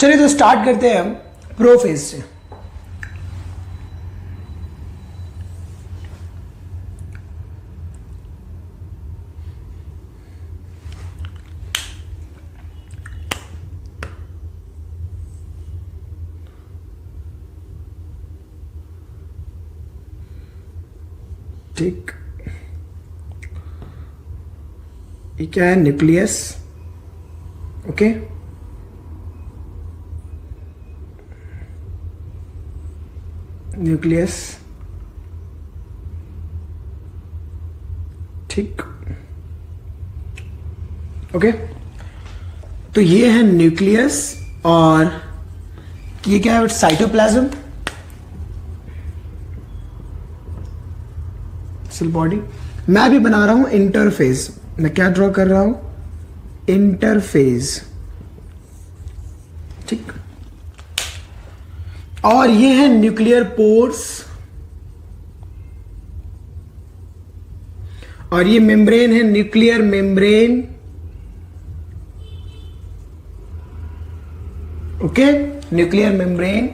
चलिए तो स्टार्ट करते हैं हम प्रोफेज से। ठीक, ये क्या है? न्यूक्लियस। Okay, nucleus. ठीक, ओके। तो ये है न्यूक्लियस और ये क्या है? Cytoplasm, cell body. मैं अभी बना रहा हूं इंटरफेज। मैं क्या ड्रॉ कर रहा हूं? इंटरफेज। ठीक, और ये है न्यूक्लियर पोर्स और ये मेम्ब्रेन है, nuclear membrane. Okay, nuclear membrane.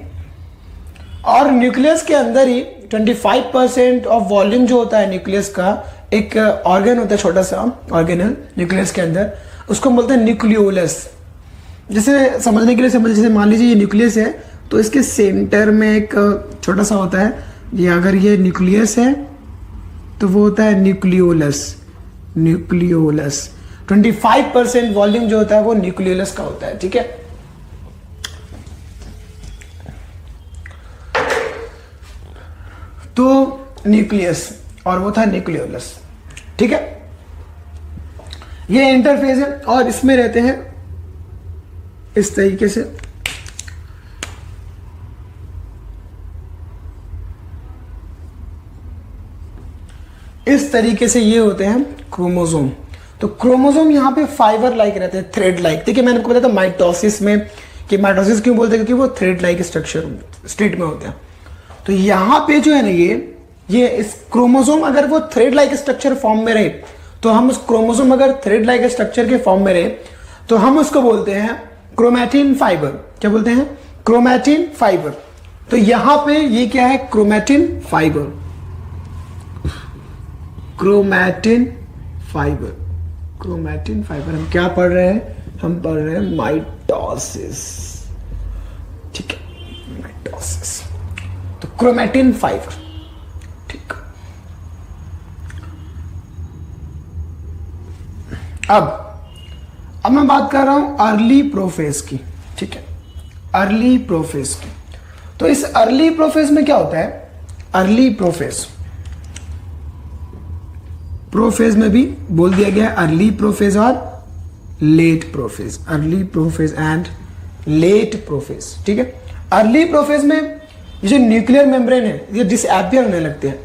और न्यूक्लियस के अंदर ही 25% ऑफ वॉल्यूम जो होता है न्यूक्लियस का, एक ऑर्गन होता है, छोटा सा ऑर्गेनल न्यूक्लियस के अंदर, उसको बोलते हैं न्यूक्लियोलस। जैसे समझने के लिए समझ, जैसे मान लीजिए ये न्यूक्लियस है तो इसके सेंटर में एक छोटा सा होता है, ये अगर ये न्यूक्लियस है तो वो होता है न्यूक्लियोलस। न्यूक्लियोलस 25% वॉल्यूम जो होता है वो न्यूक्लियोलस का होता है। ठीक है, तो न्यूक्लियस और वो था न्यूक्लियोलस। ठीक है, ये इंटरफेज है और इसमें रहते हैं इस तरीके से। इस तरीके से ये होते हैं क्रोमोसोम। तो क्रोमोसोम यहाँ पे फाइबर लाइक रहते हैं, थ्रेड लाइक। देखिए मैंने आपको बताया था माइटोसिस में, कि माइटोसिस क्यों बोलते हैं? क्योंकि वो थ्रेड लाइक स्ट्रक्चर स्टेट में होते हैं। तो यहाँ पे जो है ना, ये इस क्रोमोसोम अगर वो थ्रेड लाइक स्ट्रक्चर फॉर्म में रहे, तो हम उस क्रोमोसोम अगर थ्रेड लाइक स्ट्रक्चर के फॉर्म में रहे तो हम उसको बोलते हैं क्रोमैटिन फाइबर। क्या बोलते हैं? Chromatin fibre. तो यहां पे ये क्या है? Chromatin fibre. Chromatin fibre, chromatin fibre. हम क्या पढ़ रहे हैं? हम पढ़ रहे हैं माइटोसिस। ठीक है, माइटोसिस। तो क्रोमैटिन फाइबर। ठीक, अब मैं बात कर रहा हूं अर्ली प्रोफेज की। ठीक है, अर्ली प्रोफेज की। तो इस अर्ली प्रोफेज में क्या होता है? अर्ली प्रोफेज, प्रोफेज में भी बोल दिया गया अर्ली प्रोफेज और late prophase. Early prophase and late prophase. ठीक है, अर्ली प्रोफेज में ये जो न्यूक्लियर मेम्ब्रेन है ये डिसएपियर होने लगते हैं।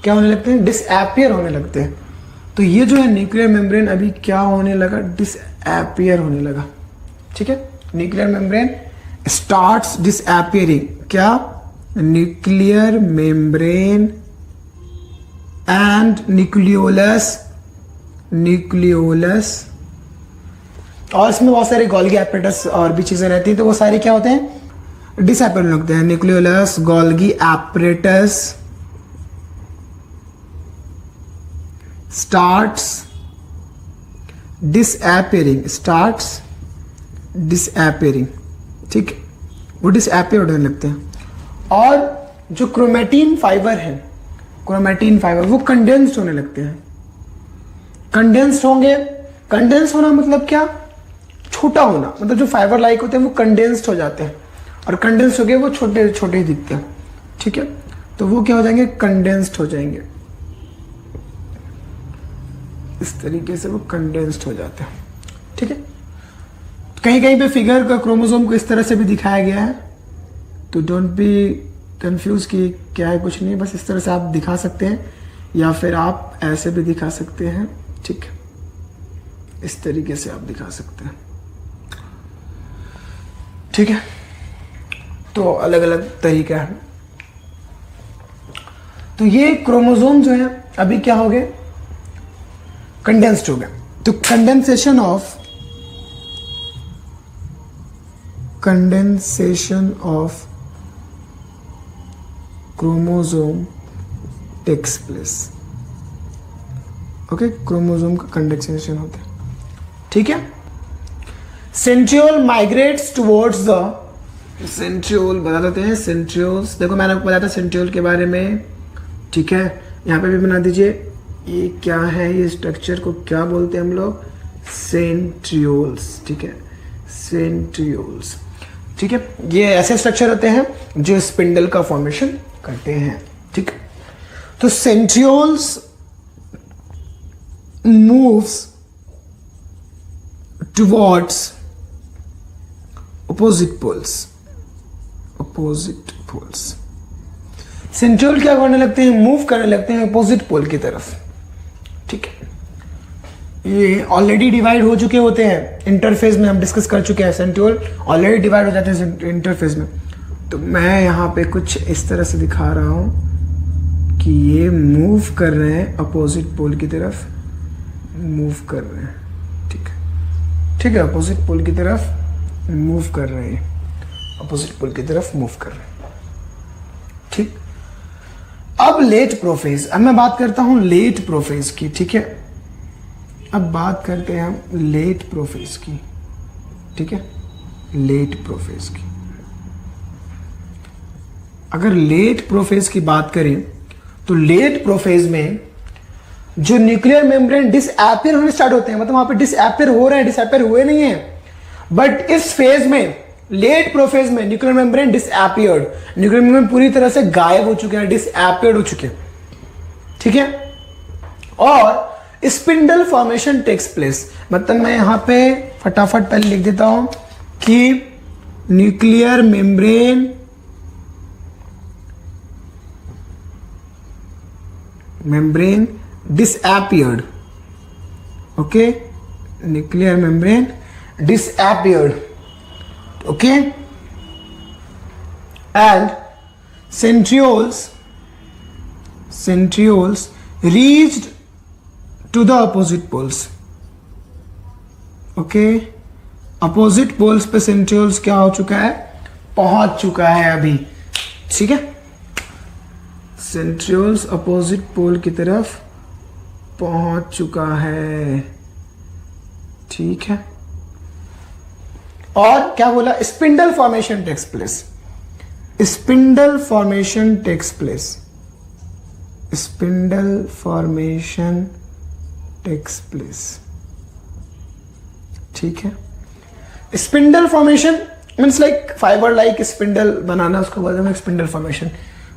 क्या होने लगते हैं? डिसएपियर होने लगते हैं। तो ये जो है न्यूक्लियर मेम्ब्रेन अभी क्या होने लगा? डिसएपियर होने लगा। ठीक है, न्यूक्लियर मेम्ब्रेन स्टार्ट्स डिसएपियरिंग। क्या? Nuclear membrane and nucleolus. Nucleolus और इसमें बहुत सारे गोल्गी एपरेटस और भी चीजें रहती हैं, तो वो सारे क्या होते हैं? डिसएपियर लगते हैं। Nucleolus, Golgi apparatus starts disappearing, starts disappearing। ठीक है, वो डिसएपियर होने लगते हैं। और जो क्रोमैटिन फाइबर है, क्रोमैटिन फाइबर वो कंडेंस्ड होने लगते हैं। कंडेंस्ड होंगे, कंडेंस होना मतलब क्या? छोटा होना, मतलब जो फाइबर लाइक होते हैं वो कंडेंस्ड हो जाते हैं, और कंडेंस्ड हो गए वो छोटे छोटे ही दिखते हैं। ठीक है, तो वो क्या हो जाएंगे? कंडेंस्ड हो जाएंगे। इस तरीके से वो कंडेंस्ड हो जाते हैं। ठीक है, कहीं कहीं पे फिगर का क्रोमोसोम को इस तरह से भी दिखाया गया है, तो डोंट बी कंफ्यूज कि क्या है, कुछ नहीं, बस इस तरह से आप दिखा सकते हैं या फिर आप ऐसे भी दिखा सकते हैं। ठीक, इस तरीके से आप दिखा सकते हैं। ठीक है, तो अलग अलग तरीका है। तो ये क्रोमोसोम जो है अभी क्या हो गए? कंडेंस्ड हो गया। तो condensation of condensation of chromosome takes place. Okay, chromosome का कंडेंसेशन होता है, ठीक है। Centriole migrates towards the, centriole बता देते हैं, सेंट्रियोल्स, देखो मैंने आपको बताया था सेंट्रियोल के बारे में, ठीक है। यहाँ पे भी बना दीजिए, ये क्या है, ये स्ट्रक्चर को क्या बोलते हैं हम लोग, सेंट्रियोल्स, ठीक है, सेंट्रियोल्स, ठीक है। ये ऐसे स्ट्रक्चर होते हैं जो स्पिंडल का फॉर्मेशन करते हैं, ठीक है। तो centrioles moves towards opposite poles, opposite poles. Centriole क्या करने लगते हैं, मूव करने लगते हैं ऑपोजिट पोल की तरफ, ठीक है। ये ऑलरेडी डिवाइड हो चुके होते हैं इंटरफेस में, हम डिस्कस कर चुके हैं, सेंट्रियोल ऑलरेडी डिवाइड हो जाते हैं इंटरफेस में। तो मैं यहाँ पे कुछ इस तरह से दिखा रहा हूँ कि ये मूव कर रहे हैं अपोजिट पोल की तरफ, मूव कर रहे हैं, ठीक है, ठीक है, अपोजिट पोल की तरफ मूव कर रहे हैं, अपोजिट पोल की तरफ मूव कर रहे हैं, ठीक। अब लेट प्रोफेज, अब मैं बात करता हूं लेट प्रोफेज की, ठीक है। अब बात करते हैं हम लेट प्रोफेज की, ठीक है, लेट प्रोफेज की। अगर लेट प्रोफेज की बात करें तो लेट प्रोफेज में जो न्यूक्लियर मेम्ब्रेन डिसएपियर होने स्टार्ट होते हैं, मतलब वहां पे डिसएपियर हो रहे हैं, डिसएपियर हुए नहीं है, बट इस फेज में, लेट प्रोफेज में न्यूक्लियर मेम्ब्रेन डिसएपियर्ड, न्यूक्लियर मेम्ब्रेन पूरी तरह से गायब हो चुके हैं, डिसएपियर्ड हो चुके हैं, ठीक है। और स्पिंडल फॉर्मेशन टेक्स प्लेस, मतलब मैं यहां पे फटाफट पहले लिख देता हूं कि nuclear membrane disappeared, okay, nuclear membrane disappeared, okay, and centrioles reached to the opposite poles, okay, opposite poles पे centrioles क्या हो चुका है, पहुंच चुका है अभी, ठीक है। सेंट्रियोल्स अपोजिट पोल की तरफ पहुंच चुका है, ठीक है। और क्या बोला, spindle formation takes place, spindle formation takes place, spindle formation takes place, ठीक है। Spindle formation means like fiber like spindle बनाना, उसको बोलते हैं spindle formation,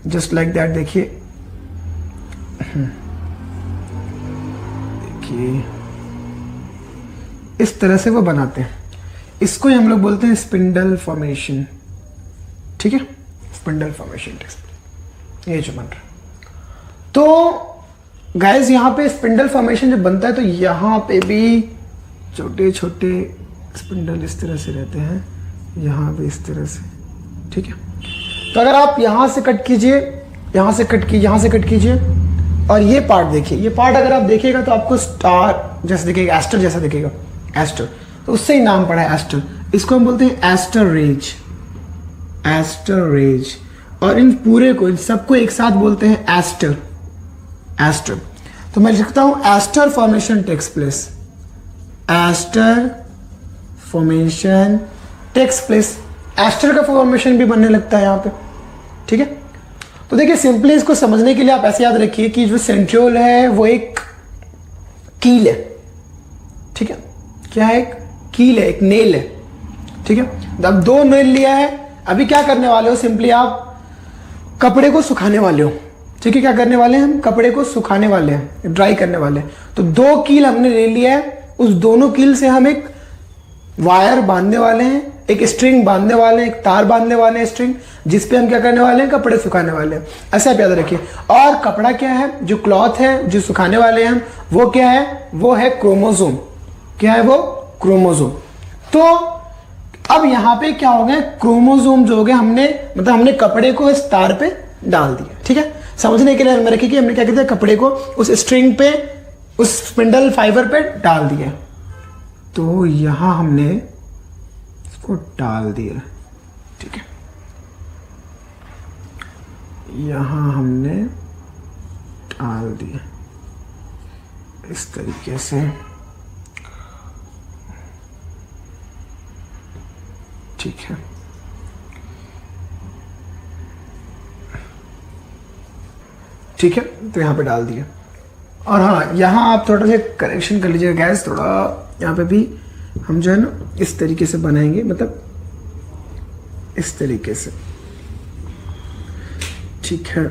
just like that. देखिए देखिए इस तरह से वो बनाते हैं, इसको ही हम लोग बोलते हैं स्पिंडल फॉर्मेशन, ठीक है, स्पिंडल फॉर्मेशन टेक्स्ट, ये जो बन रहा है। तो गाइस यहाँ पे स्पिंडल फॉर्मेशन जब बनता है तो यहाँ पे भी छोटे छोटे स्पिंडल इस तरह से रहते हैं, यहाँ पे इस तरह से, ठीक है। तो अगर आप यहां से कट कीजिए, यहां से कट कीजिए, यहां से कट कीजिए, और ये पार्ट देखिए, ये पार्ट अगर आप देखिएगा तो आपको स्टार जैसा दिखेगा, एस्टर जैसा दिखेगा, एस्टर, तो उससे ही नाम पड़ा है एस्टर। इसको हम बोलते हैं एस्टर रेज, एस्टर रेज। और इन पूरे को, इन सबको एक साथ बोलते हैं एस्टर, एस्टर। तो मैं लिखता हूं aster formation takes place, aster formation takes place. Aster का फॉर्मेशन भी बनने लगता है यहाँ पे, ठीक है। तो देखिए सिंपली इसको समझने के लिए आप ऐसे याद रखिए कि जो सेंट्रियोल है वो एक कील है, ठीक है, क्या है, एक कील है, एक नेल है, ठीक है। अब दो नेल लिया है, अभी क्या करने वाले हो, सिंपली आप कपड़े को सुखाने वाले हो, ठीक है। क्या करने वाले हैं हम, कपड़े को सुखाने वाले हैं, ड्राई करने वाले हैं। तो दो कील हमने ले लिया है, उस दोनों कील से हम एक वायर बांधने वाले हैं, एक स्ट्रिंग बांधने वाले हैं, एक तार बांधने वाले हैं, स्ट्रिंग, जिसपे हम क्या करने वाले हैं, कपड़े सुखाने वाले हैं। ऐसे आप याद रखिए। और कपड़ा क्या है, जो क्लॉथ है जो सुखाने वाले हैं, वो क्या है, वो है क्रोमोसोम। क्या है वो, क्रोमोसोम। तो अब यहाँ पे क्या हो गया, क्रोमोसोम जो हो गया, हमने मतलब हमने कपड़े को इस तार पे डाल दिया, ठीक है। समझने के लिए हमें रखिए कि हमने क्या किया, कपड़े को उस स्ट्रिंग पे, उस स्पिंडल फाइबर पे डाल दिया। तो यहां हमने इसको डाल दिया, ठीक है, यहां हमने डाल दिया इस तरीके से, ठीक है। ठीक है, तो यहाँ पे डाल दिया। और हाँ, यहाँ आप थोड़ा सा करेक्शन कर लीजिएगा गैस, थोड़ा यहाँ पे भी हम जो है ना इस तरीके से बनाएंगे, मतलब इस तरीके से, ठीक है।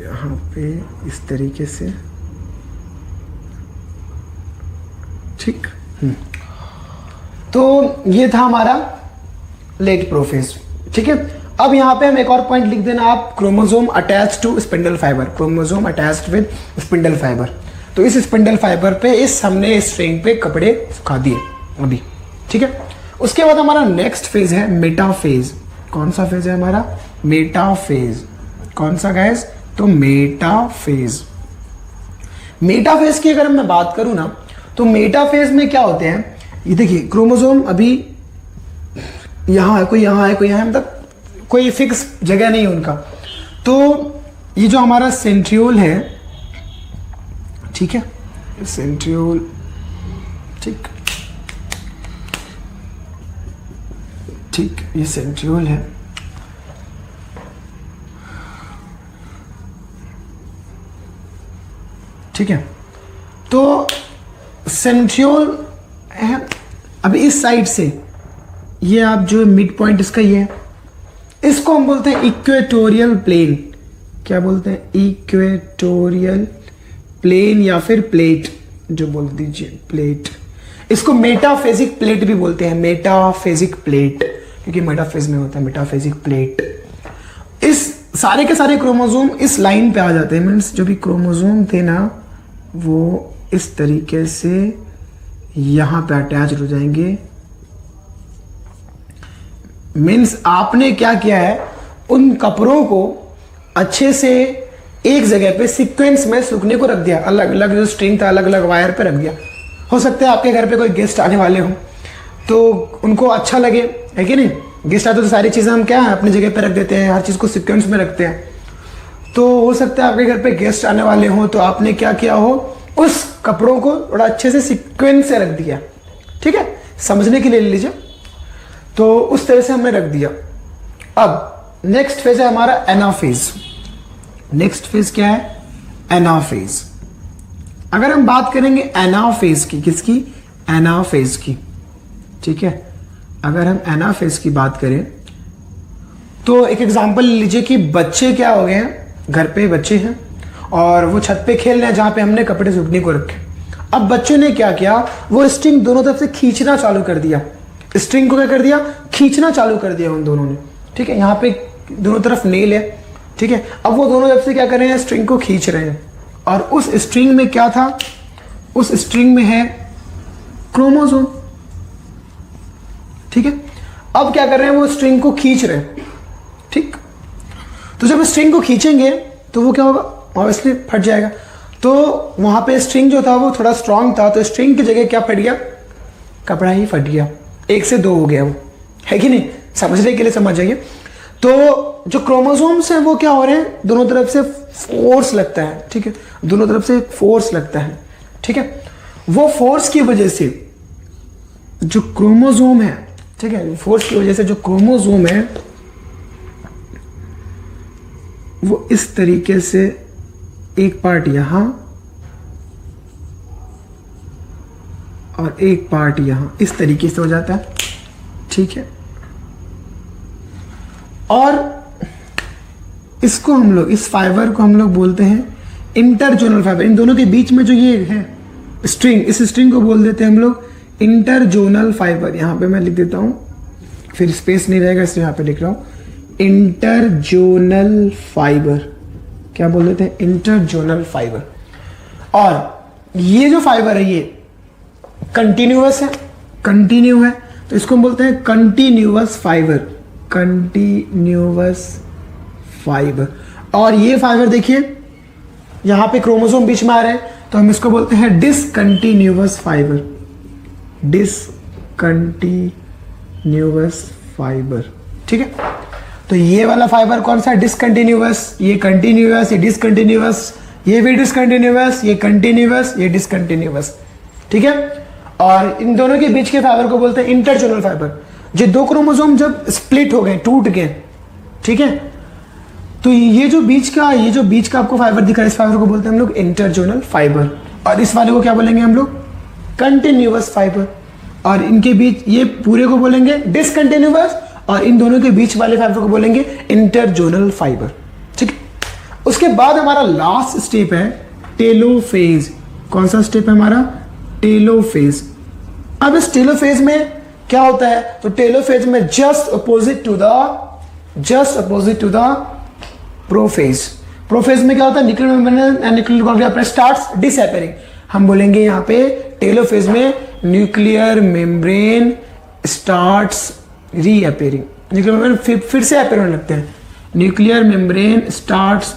यहाँ पे इस तरीके से, ठीक। तो ये था हमारा लेट प्रोफेज, ठीक है। अब यहाँ पे हम एक और पॉइंट लिख देना आप, chromosome attach to spindle fibre, chromosome attached with spindle fibre. तो इस स्पिंडल फाइबर पे हमने स्ट्रिंग पे कपड़े सुखा दिए अभी, ठीक है। उसके बाद हमारा नेक्स्ट फेज है मेटाफेज। कौन सा फेज है हमारा? मेटाफेज। कौन सा गाइस? तो मेटाफेज। मेटाफेज की अगर मैं बात करूं ना, तो मेटाफेज में क्या होते हैं, ये देखिए क्रोमोसोम अभी यहां है, कोई यहां है, कोई यहां है, मतलब कोई फिक्स जगह नहीं है उनका। तो ये जो हमारा सेंट्रियोल है, ठीक है, सेंट्रियोल, ठीक ठीक, ये सेंट्रियोल है, ठीक है। तो सेंट्रियोल है अभी इस साइड से, ये आप जो मिड पॉइंट इसका ये है, इसको हम बोलते हैं इक्वेटोरियल प्लेन। क्या बोलते हैं? इक्वेटोरियल प्लेन या फिर प्लेट, जो बोल दीजिए प्लेट। इसको मेटाफेजिक प्लेट भी बोलते हैं, मेटाफेजिक प्लेट, क्योंकि मेटाफेज में होता है मेटाफेजिक प्लेट। इस सारे के सारे क्रोमोसोम इस लाइन पे आ जाते हैं, मीन्स जो भी क्रोमोसोम थे ना वो इस तरीके से यहां पे अटैच हो जाएंगे। मीन्स आपने क्या किया है, उन कपड़ों को अच्छे से एक जगह पे सीक्वेंस में सूखने को रख दिया, अलग अलग जो स्ट्रिंग था अलग अलग वायर पे रख दिया। हो सकता है आपके घर पे कोई गेस्ट आने वाले हो तो उनको अच्छा लगे, है कि नहीं? गेस्ट आते तो सारी चीज़ें हम क्या अपनी जगह पे रख देते हैं, हर चीज़ को सीक्वेंस में रखते हैं। तो हो सकता है आपके घर पे गेस्ट आने वाले हो तो आपने क्या किया हो, उस कपड़ों को थोड़ा अच्छे से सीक्वेंस से रख दिया, ठीक है, समझने के लिए ले लीजिए। तो उस तरह से हमने रख दिया। अब नेक्स्ट फेज है हमारा एनाफेज। नेक्स्ट फेज क्या है? एनाफेज। अगर हम बात करेंगे एनाफेज की, किसकी? एनाफेज की, ठीक है। अगर हम एनाफेज की बात करें तो एक एग्जांपल लीजिए कि बच्चे क्या हो गए हैं, घर पे बच्चे हैं और वो छत पे खेल रहे हैं जहां पे हमने कपड़े सूखने को रखे। अब बच्चों ने क्या किया, वो स्ट्रिंग दोनों तरफ से खींचना चालू कर दिया। स्ट्रिंग को क्या कर दिया? खींचना चालू कर दिया उन दोनों ने, ठीक है। यहाँ पे दोनों तरफ नेल है, ठीक है। अब वो दोनों तरफ से क्या कर रहे हैं, स्ट्रिंग को खींच रहे हैं। और उस स्ट्रिंग में क्या था? उस स्ट्रिंग में है क्रोमोसोम, ठीक है। अब क्या कर रहे हैं, वो स्ट्रिंग को खींच रहे हैं, ठीक। तो जब स्ट्रिंग को खींचेंगे तो वो क्या होगा, ऑब्वियसली फट जाएगा। तो वहां पे स्ट्रिंग जो था वो थोड़ा स्ट्रांग था, तो स्ट्रिंग की जगह क्या फट गया? कपड़ा ही फट गया। 1 से 2 हो गया वो, है कि नहीं? समझने के लिए समझ जाइए। तो जो क्रोमोसोम्स हैं वो क्या हो रहे हैं, दोनों तरफ से फोर्स लगता है, ठीक है, दोनों तरफ से फोर्स लगता है, ठीक है। वो फोर्स की वजह से जो क्रोमोसोम है, ठीक है, फोर्स की वजह से जो क्रोमोसोम है वो इस तरीके से एक पार्ट यहां और एक पार्ट यहां, इस तरीके से हो जाता है, ठीक है। और इसको हम लोग, इस फाइबर को हम लोग बोलते हैं इंटरजोनल फाइबर। इन दोनों के बीच में जो ये है स्ट्रिंग, इस स्ट्रिंग को बोल देते हैं हम लोग इंटरजोनल फाइबर। यहां पे मैं लिख देता हूं, फिर स्पेस नहीं रहेगा इसलिए यहां पे लिख रहा हूं इंटरजोनल फाइबर। क्या बोल देते हैं? Interzonal fibre. और ये जो फाइबर है ये कंटिन्यूअस है, कंटिन्यू है, तो इसको हम बोलते हैं कंटिन्यूअस फाइबर, कंटिन्यूअस फाइबर। और ये फाइबर देखिए यहां पे क्रोमोसोम बीच में आ रहे हैं तो हम इसको बोलते हैं डिसकंटिन्यूअस फाइबर, डिसकंटिन्यूअस फाइबर, ठीक है। तो ये वाला फाइबर कौन सा, डिसकंटिन्यूअस, ये कंटिन्यूअस, ये डिसकंटिन्यूअस, ये भी डिसकंटिन्यूअस, ये कंटिन्यूअस, ये डिसकंटिन्यूअस, ठीक है। और इन दोनों के बीच के फाइबर को बोलते हैं इंटरजोनल फाइबर। जो दो क्रोमोसोम जब स्प्लिट हो गए, टूट गए, ठीक है, तो ये जो बीच का आपको फाइबर दिखा है, इस फाइबर को बोलते हैं हम लोग इंटरजोनल फाइबर। और इस वाले को क्या बोलेंगे हम लोग, कंटिन्यूअस फाइबर। और इनके बीच ये पूरे को बोलेंगे डिसकंटिन्यूअस, और इन दोनों के बीच वाले फाइबर को बोलेंगे इंटरजोनल फाइबर, ठीक है। उसके बाद हमारा लास्ट स्टेप है टेलोफेज। कौन सा स्टेप है हमारा, टेलोफेज। अब इस टेलोफेज में क्या होता है, तो टेलोफेज में just opposite to the prophase. Prophase में क्या होता है, nuclear membrane and nuclear golgi starts disappearing. हम बोलेंगे यहाँ पे टेलोफेज में nuclear membrane starts reappearing. Nuclear membrane फिर से अपियर होने लगते हैं, न्यूक्लियर मेम्ब्रेन स्टार्ट्स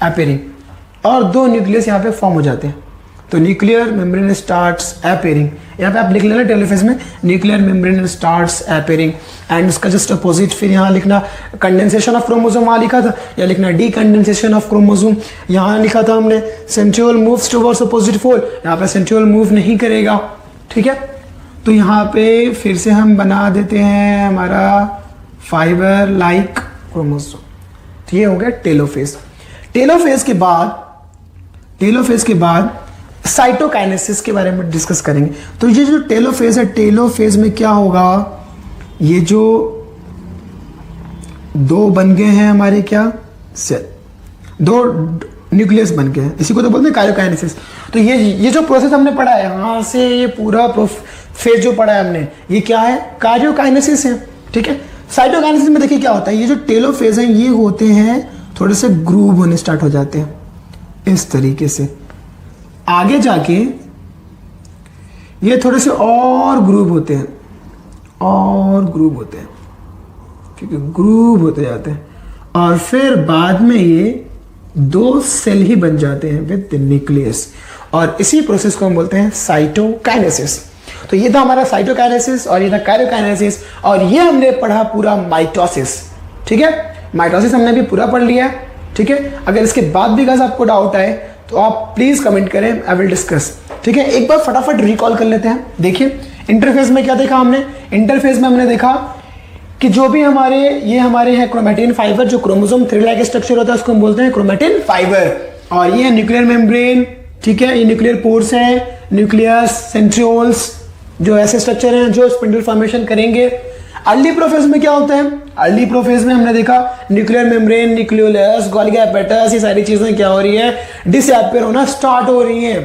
अपियरिंग, और दो न्यूक्लियस यहाँ पे फॉर्म हो जाते हैं। तो न्यूक्लियर मेम्ब्रेन स्टार्ट्स अपियरिंग, यहाँ पे आप लिख लेना टेलोफेज में nuclear membrane starts appearing. And उसका जस्ट अपोजिट फिर यहाँ लिखना कंडेंसेशन ऑफ क्रोमोसोम, वहाँ लिखा था, या लिखना डीकंडेंसेशन ऑफ क्रोमोसोम, यहाँ लिखा था हमने centriole moves towards opposite pole, यहाँ पे सेंट्रियोल मूव नहीं करेगा, ठीक है। तो यहाँ पे फिर से हम बना देते हैं हमारा फाइबर लाइक क्रोमोसोम। तो ये हो गया टेलोफेज। टेलोफेज के बाद साइटोकाइनेसिस के बारे में डिस्कस करेंगे। तो ये जो टेलोफेज है, टेलोफेज में क्या होगा, ये जो दो बन गए हैं हमारे क्या सेल, दो न्यूक्लियस बन गए हैं, इसी को तो बोलते हैं काइरोकाइनेसिस। तो ये जो प्रोसेस हमने पढ़ा है, यहाँ से ये पूरा फेज जो पढ़ा है हमने, ये क्या है, काइरोकाइनेसिस है, ठीक है। साइटोकाइनेसिस में देखिए क्या होता है, ये जो टेलोफेज है ये होते हैं थोड़े से ग्रूव होने स्टार्ट हो जाते हैं इस तरीके से, आगे जाके ये थोड़े से और ग्रूव होते हैं, ठीक है, ग्रूव होते जाते हैं, और फिर बाद में ये दो सेल ही बन जाते हैं विद न्यूक्लियस, और इसी प्रोसेस को हम बोलते हैं साइटोकाइनेसिस। तो ये था हमारा साइटोकाइनेसिस और ये था काइरोकाइनेसिस, और ये हमने पढ़ा पूरा माइटोसिस, ठीक है। माइटोसिस हमने भी पूरा पढ़ लिया, ठीक है। अगर इसके बाद भी गाइस आपको डाउट आए तो आप प्लीज कमेंट करें, आई विल डिस्कस, ठीक है। एक बार फटाफट रिकॉल कर लेते हैं। देखिए इंटरफेस में क्या देखा हमने, इंटरफेस में हमने देखा कि जो भी हमारे हैं क्रोमैटिन फाइबर, जो क्रोमोसोम थ्रेड लाइक स्ट्रक्चर होता है उसको हम बोलते हैं क्रोमैटिन फाइबर, और ये न्यूक्लियर मेम्ब्रेन, ठीक है, ये न्यूक्लियर पोर्स हैं, न्यूक्लियस, सेंट्रियोल्स, जो ऐसे स्ट्रक्चर हैं जो स्पिंडल फॉर्मेशन करेंगे। अर्ली प्रोफेज में क्या होता है, अर्ली प्रोफेज में हमने देखा न्यूक्लियर मेम्ब्रेन, न्यूक्लियोलस, गोल्गी एपेटस, ये सारी चीजें क्या हो रही है, डिसअपियर होना स्टार्ट हो रही हैं,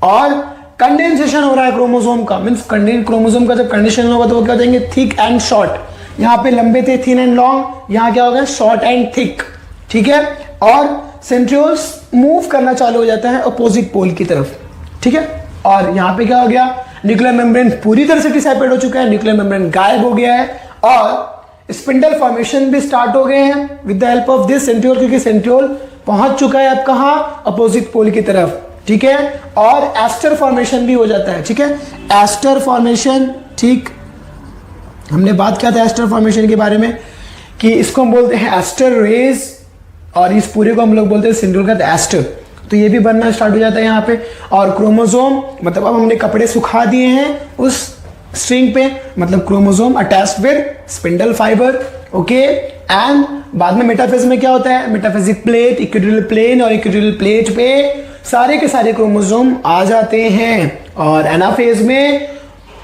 और कंडेंसेशन हो रहा है क्रोमोसोम का। मींस क्रोमोसोम का जब कंडेंसेशन होगा तो वो क्या हो जाएंगे, थिक एंड शॉर्ट। यहाँ पे लंबे थे थिन एंड लॉन्ग, यहाँ क्या हो गया, शॉर्ट एंड थिक, ठीक है। और सेंट्रियोल्स मूव करना चालू हो जाता है अपोजिट पोल की तरफ, ठीक है। और यहाँ पे क्या हो गया, न्यूक्लियर मेम्ब्रेन पूरी तरह से डिसअपियर्ड हो चुका है, न्यूक्लियर मेम्ब्रेन गायब हो गया है, और स्पिंडल फॉर्मेशन भी स्टार्ट हो गए हैं with the help of this centriole, क्योंकि सेंट्रियोल पहुंच चुका है अब कहां, अपोजिट पोल की तरफ, ठीक है। और एस्टर फॉर्मेशन भी हो जाता है, ठीक है, एस्टर फॉर्मेशन, ठीक। हमने बात किया था एस्टर फॉर्मेशन के बारे में कि इसको हम बोलते हैं एस्टर रेज, और इस पूरे को हम लोग बोलते हैं सेंट्रियोल का एस्टर। तो ये भी बनना स्टार्ट हो जाता है यहाँ पे। और क्रोमोसोम, मतलब अब हमने कपड़े सुखा दिए हैं उस स्ट्रिंग पे, मतलब chromosome attached with spindle fibre, okay. And बाद में मेटाफेज में क्या होता है, मेटाफेजिक प्लेट, इक्वेटोरियल प्लेन, और इक्वेटोरियल प्लेट पे सारे के सारे क्रोमोसोम आ जाते हैं। और एनाफेज में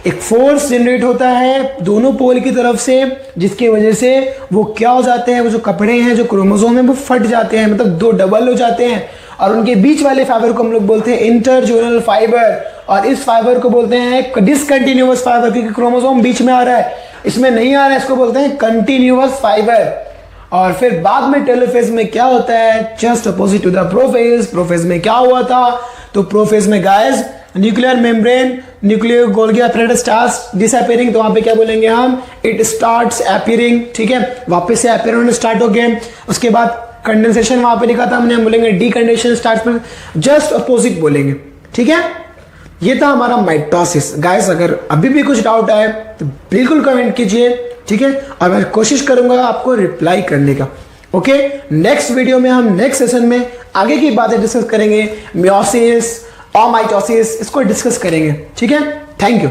एक फोर्स जनरेट होता है दोनों पोल की तरफ से, जिसकी वजह से वो क्या हो जाते हैं, वो जो कपड़े हैं, जो क्रोमोसोम है, वो फट जाते हैं, मतलब दो डबल हो जाते हैं, और उनके बीच वाले फाइबर को हम लोग बोलते हैं इंटरजोनल फाइबर। और इस फाइबर को बोलते हैं डिसकंटिन्यूअस फाइबर, क्योंकि क्रोमोसोम बीच में आ रहा है, इसमें नहीं आ रहा है, इसको बोलते हैं कंटिन्यूअस फाइबर। और फिर बाद में टेलोफेज में क्या होता है, just opposite to the prophase. Prophase में क्या हुआ था, तो प्रोफेज में guys nuclear membrane, nuclear Golgi apparatus starts disappearing, तो वहां पे क्या बोलेंगे हम, इट स्टार्ट्स अपीयरिंग, ठीक है, वापस से अपीयर होने स्टार्ट हो गए। उसके बाद कंडेंसेशन वहां पे लिखा था हमने, हम बोलेंगे डीकंडेंसेशन स्टार्ट्स, पर जस्ट अपोजिट बोलेंगे, ठीक है। ये था हमारा माइटोसिस। गाइस अगर अभी भी कुछ डाउट आए तो बिल्कुल कमेंट कीजिए, ठीक है, और मैं कोशिश करूंगा आपको रिप्लाई करने का। ओके, नेक्स्ट वीडियो में हम नेक्स्ट सेशन में आगे की बातें डिस्कस करेंगे, मियोसिस और माइटोसिस, इसको डिस्कस करेंगे। ठीक है, थैंक यू।